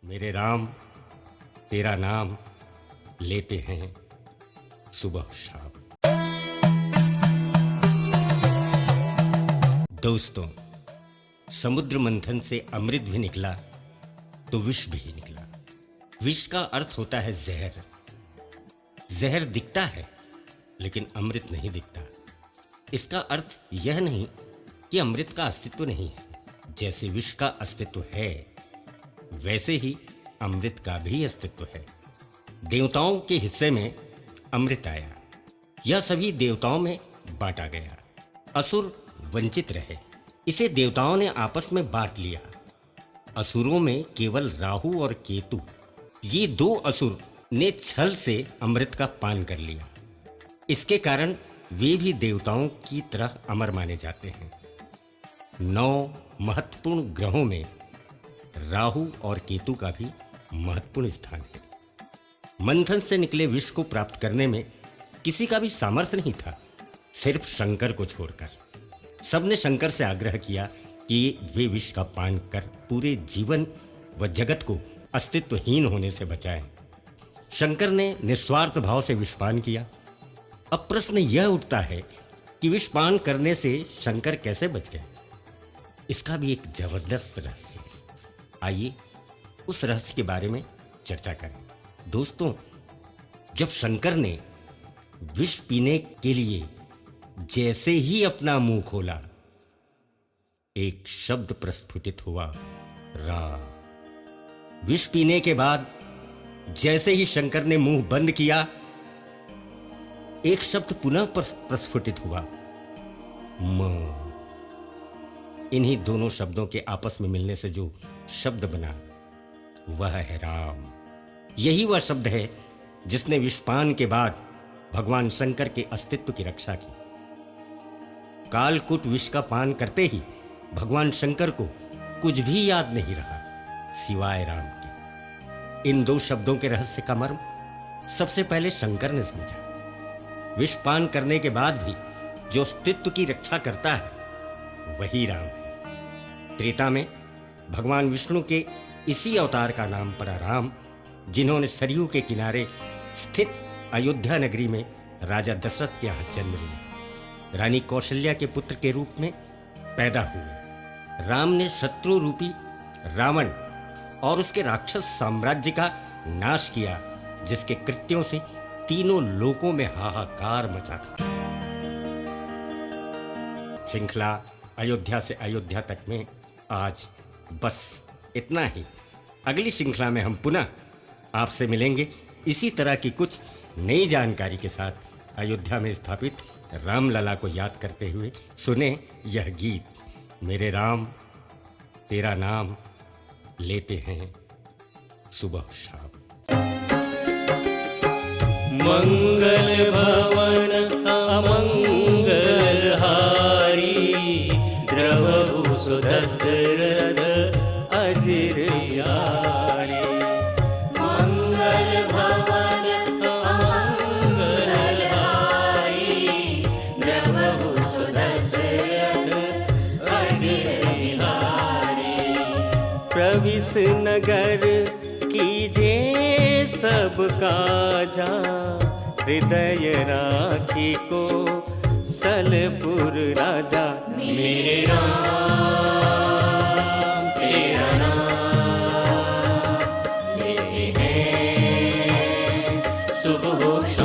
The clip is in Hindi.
मेरे राम तेरा नाम लेते हैं सुबह शाम। दोस्तों, समुद्र मंथन से अमृत भी निकला तो विष भी निकला। विष का अर्थ होता है जहर। जहर दिखता है लेकिन अमृत नहीं दिखता। इसका अर्थ यह नहीं कि अमृत का अस्तित्व नहीं है। जैसे विष का अस्तित्व है वैसे ही अमृत का भी अस्तित्व है। देवताओं के हिस्से में अमृत आया, यह सभी देवताओं में बांटा गया। असुर वंचित रहे, इसे देवताओं ने आपस में बांट लिया। असुरों में केवल राहु और केतु, ये दो असुर ने छल से अमृत का पान कर लिया। इसके कारण वे भी देवताओं की तरह अमर माने जाते हैं। 9 महत्वपूर्ण ग्रहों में राहु और केतु का भी महत्वपूर्ण स्थान है। मंथन से निकले विष को प्राप्त करने में किसी का भी सामर्थ्य नहीं था, सिर्फ शंकर को छोड़कर। सबने शंकर से आग्रह किया कि वे विष का पान कर पूरे जीवन व जगत को अस्तित्वहीन होने से बचाएं। शंकर ने निस्वार्थ भाव से विषपान किया। अब प्रश्न यह उठता है कि विषपान करने से शंकर कैसे बच गए? इसका भी एक जबरदस्त रहस्य है। आइए उस रहस्य के बारे में चर्चा करें। दोस्तों, जब शंकर ने विष पीने के लिए जैसे ही अपना मुंह खोला, एक शब्द प्रस्फुटित हुआ, रा। विष पीने के बाद जैसे ही शंकर ने मुंह बंद किया, एक शब्द पुनः प्रस्फुटित हुआ, म। इन्हीं दोनों शब्दों के आपस में मिलने से जो शब्द बना वह है राम। यही वह शब्द है जिसने विषपान के बाद भगवान शंकर के अस्तित्व की रक्षा की। कालकूट विष का पान करते ही भगवान शंकर को कुछ भी याद नहीं रहा सिवाय राम के। इन दो शब्दों के रहस्य का मर्म सबसे पहले शंकर ने समझा। विषपान करने के बाद भी जो अस्तित्व की रक्षा करता है वही राम है। त्रेता में भगवान विष्णु के इसी अवतार का नाम पड़ा राम, जिन्होंने सरयू के किनारे स्थित अयोध्या नगरी में राजा दशरथ के यहाँ जन्म लिया। रानी कौशल्या के पुत्र के रूप में पैदा हुए। राम ने शत्रु रूपी रावण और उसके राक्षस साम्राज्य का नाश किया, जिसके कृत्यों से तीनों लोकों में हाहाकार मचा था। श्रृंखला अयोध्या से अयोध्या तक में आज बस इतना ही। अगली श्रृंखला में हम पुनः आपसे मिलेंगे इसी तरह की कुछ नई जानकारी के साथ। अयोध्या में स्थापित रामलला को याद करते हुए सुने यह गीत, मेरे राम तेरा नाम लेते हैं सुबह शाम। मंगल भवन अमंगल हारी, द्रवहु सुदशरथ अजिर यारी। मंगल भवन अमंगल हारी, द्रवहु सुदशरथ अजिर बिहारी। प्रविश नगर कीजे सब काजा, हृदय राखी को सलपुर राजा। मेरे राम तेरा नाम लेते हैं सुबह शाम।